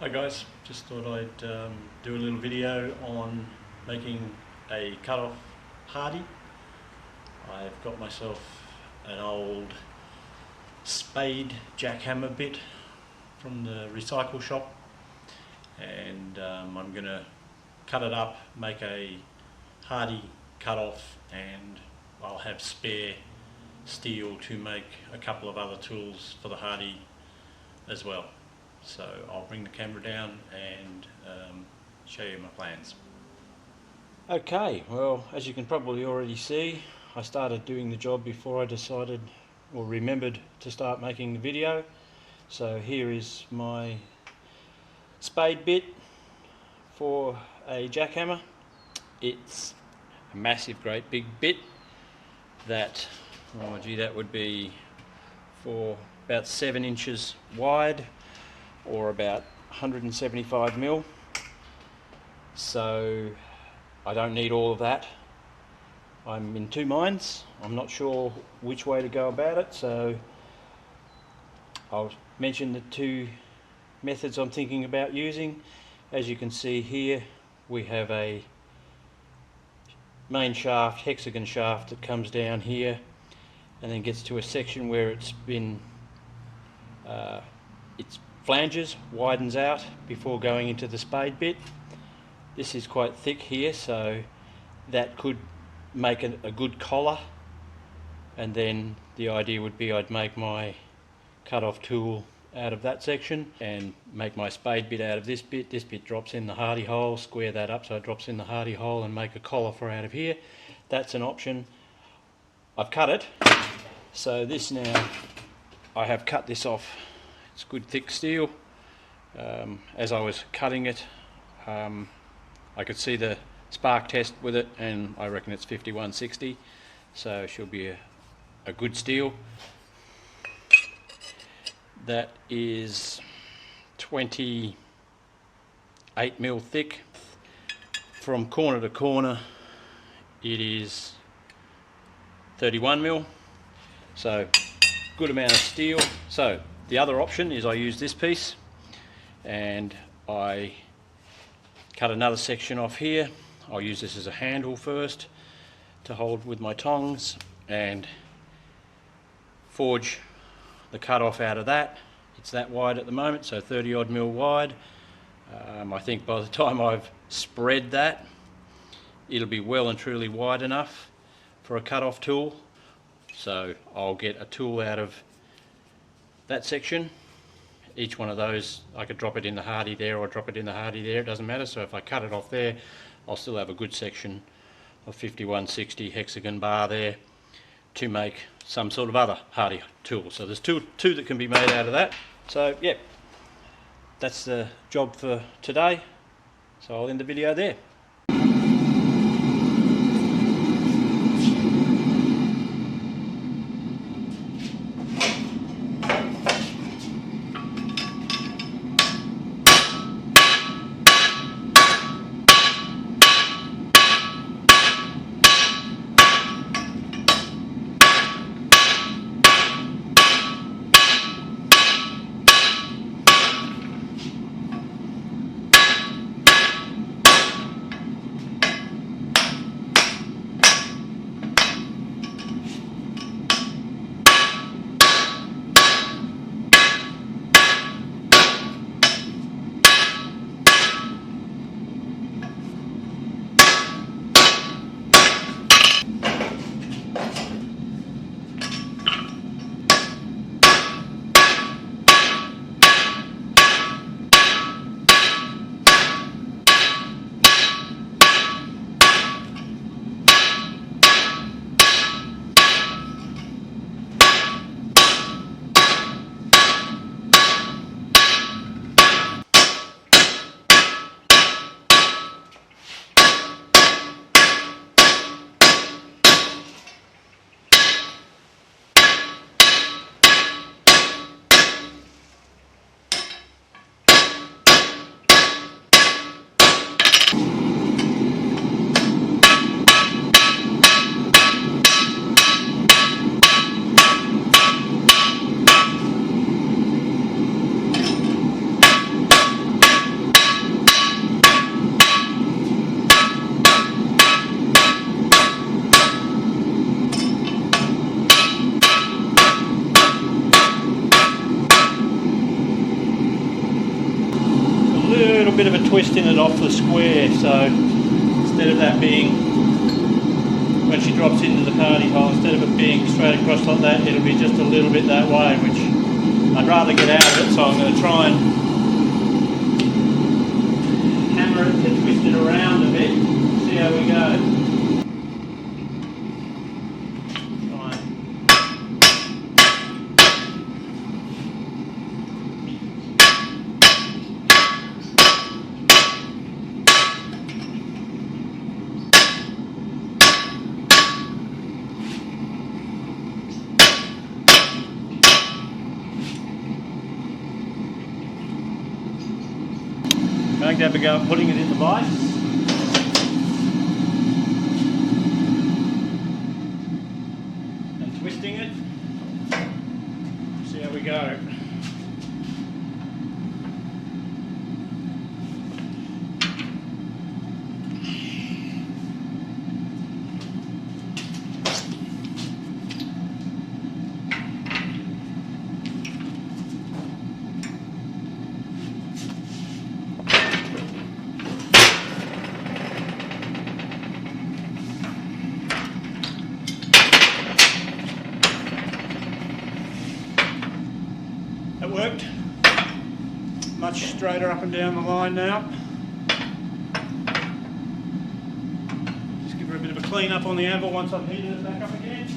Hi guys, just thought I'd do a little video on making a cut-off Hardy. I've got myself an old spade jackhammer bit from the recycle shop, and I'm going to cut it up, make a Hardy cut-off, and I'll have spare steel to make a couple of other tools for the Hardy as well. So I'll bring the camera down and show you my plans. Okay, well, as you can probably already see, I started doing the job before I decided or remembered to start making the video. So here is my spade bit for a jackhammer. It's a massive, great big bit that, oh gee, that would be for about 7 inches wide, or about 175 mil. So I don't need all of that. I'm in two minds. I'm not sure which way to go about it, so I'll mention the two methods I'm thinking about using. As you can see here, we have a main shaft, hexagon shaft, that comes down here and then gets to a section where it's been its flanges widens out before going into the spade bit. This is quite thick here, so that could make a good collar, and then the idea would be I'd make my cut-off tool out of that section and make my spade bit out of this bit. This bit drops in the Hardy hole, square that up so it drops in the Hardy hole, and make a collar for out of here. That's an option. I've cut it, so this now, I have cut this off. It's good thick steel. As I was cutting it, I could see the spark test with it, and I reckon it's 5160, so she'll be a good steel. That is 28 mil thick. From corner to corner it is 31 mil, so good amount of steel. So the other option is I use this piece and I cut another section off here. I'll use this as a handle first to hold with my tongs and forge the cut off out of that. It's that wide at the moment, so 30 odd mil wide. I think by the time I've spread that, it'll be well and truly wide enough for a cut off tool. So I'll get a tool out of that section. Each one of those, I could drop it in the Hardy there or drop it in the Hardy there, it doesn't matter. So if I cut it off there, I'll still have a good section of 5160 hexagon bar there to make some sort of other Hardy tool. So there's two that can be made out of that. So yeah, that's the job for today. So I'll end the video there. a bit of a twist in it off the square, so instead of that being, when she drops into the party hole, instead of it being straight across like that, it'll be just a little bit that way, which I'd rather get out of it, so I'm going to try and hammer it to twist it around a bit, see how we go. Going to have a go at putting it in the vise. And twisting it. See how we go. It worked. Much straighter up and down the line now. Just give her a bit of a clean up on the anvil once I've heated it back up again.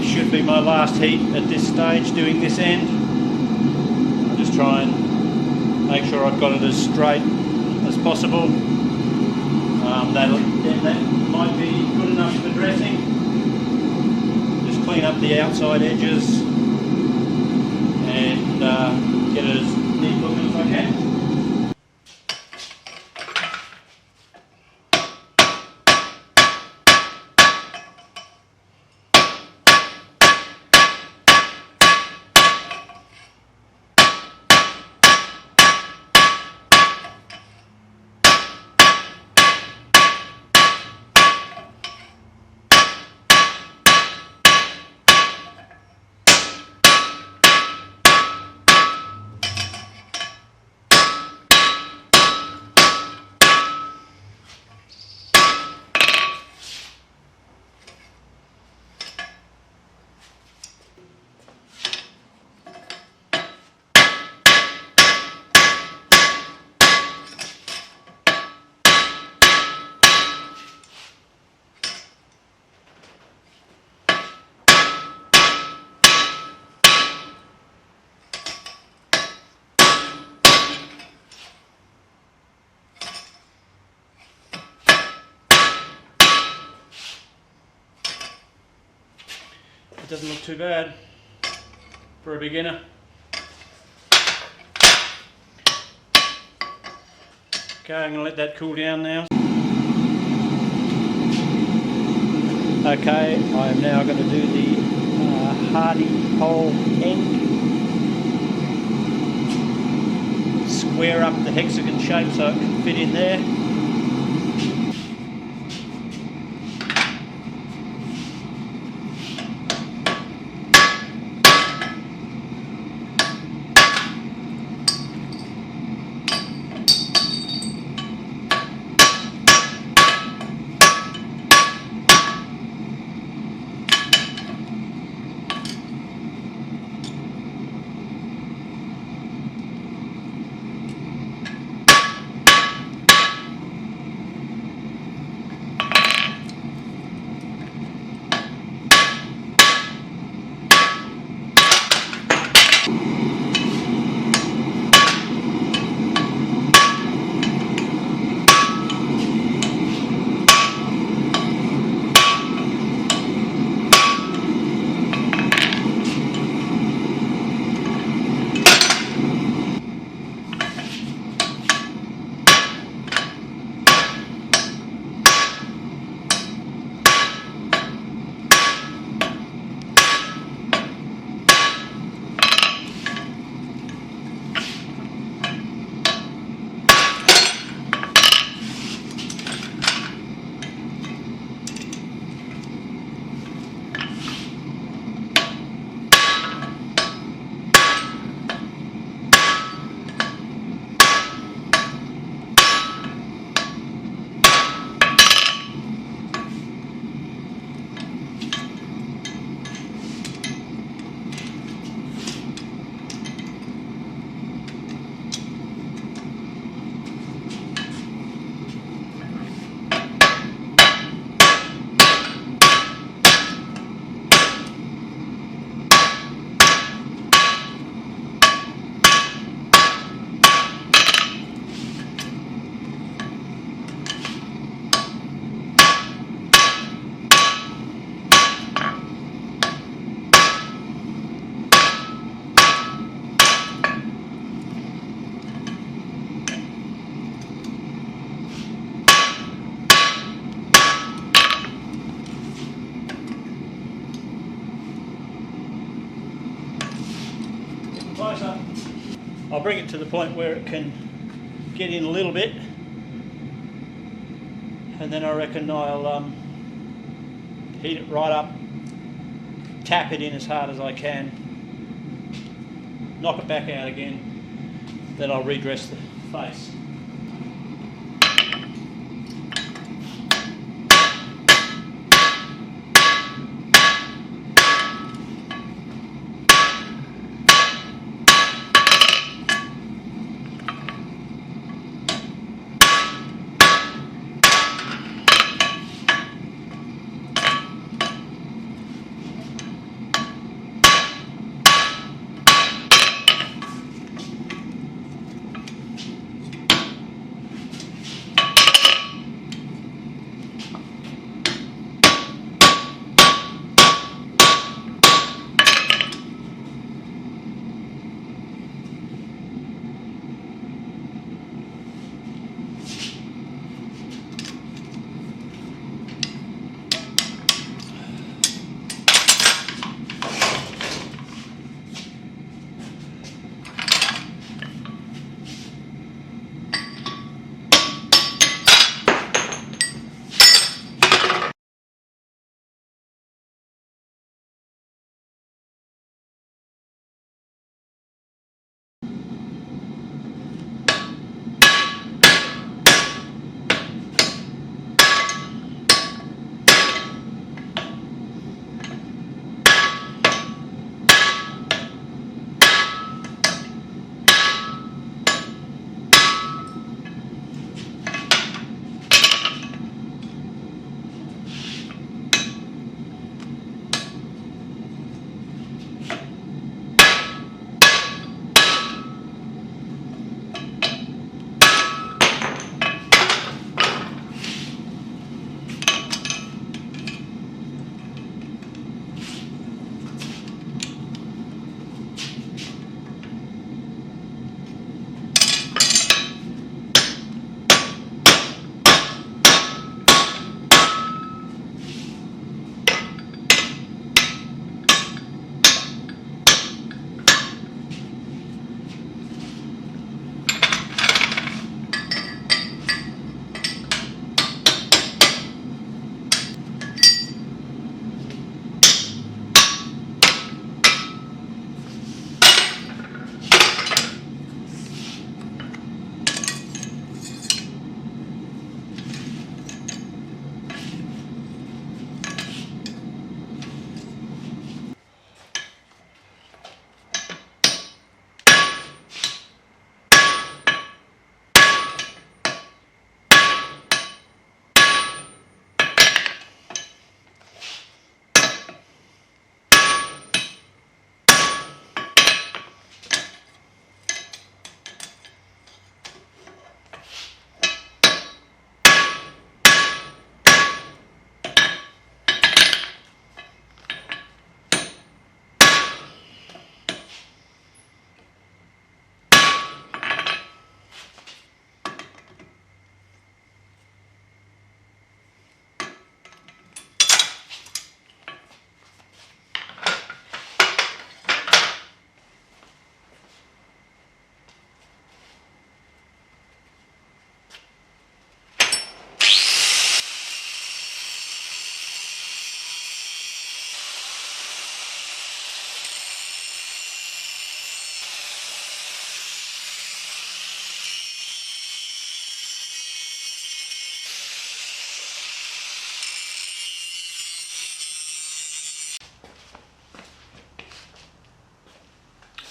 Should be my last heat at this stage doing this end. I'll just try and make sure I've got it as straight as possible. That might be good enough for dressing. Just clean up the outside edges and get it as neat looking as I can. Doesn't look too bad for a beginner. Okay, I'm going to let that cool down now. Okay, I am now going to do the hardy hole end. Square up the hexagon shape so it can fit in there. closer. I'll bring it to the point where it can get in a little bit, and then I reckon I'll heat it right up, tap it in as hard as I can, knock it back out again, then I'll redress the face.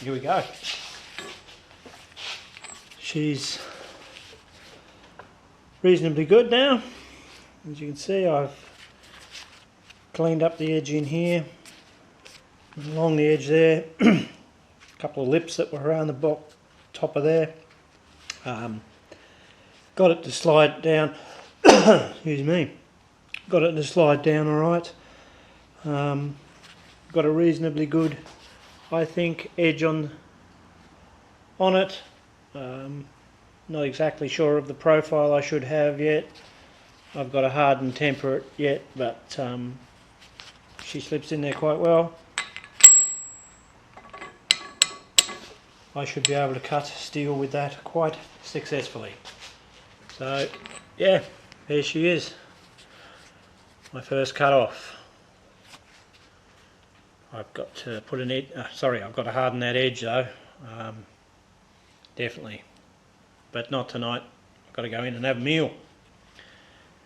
Here we go. She's reasonably good now. As you can see, I've cleaned up the edge in here, along the edge there, a couple of lips that were around the top of there. Got it to slide down, excuse me, got it to slide down alright. Got a reasonably good, I think, edge on it. Not exactly sure of the profile I should have yet. I've got to harden temper it yet, but she slips in there quite well. I should be able to cut steel with that quite successfully. So yeah, there she is, my first cut off. I've got to put an edge, I've got to harden that edge though, definitely, but not tonight. I've got to go in and have a meal.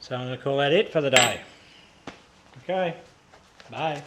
So I'm going to call that it for the day. Okay, bye.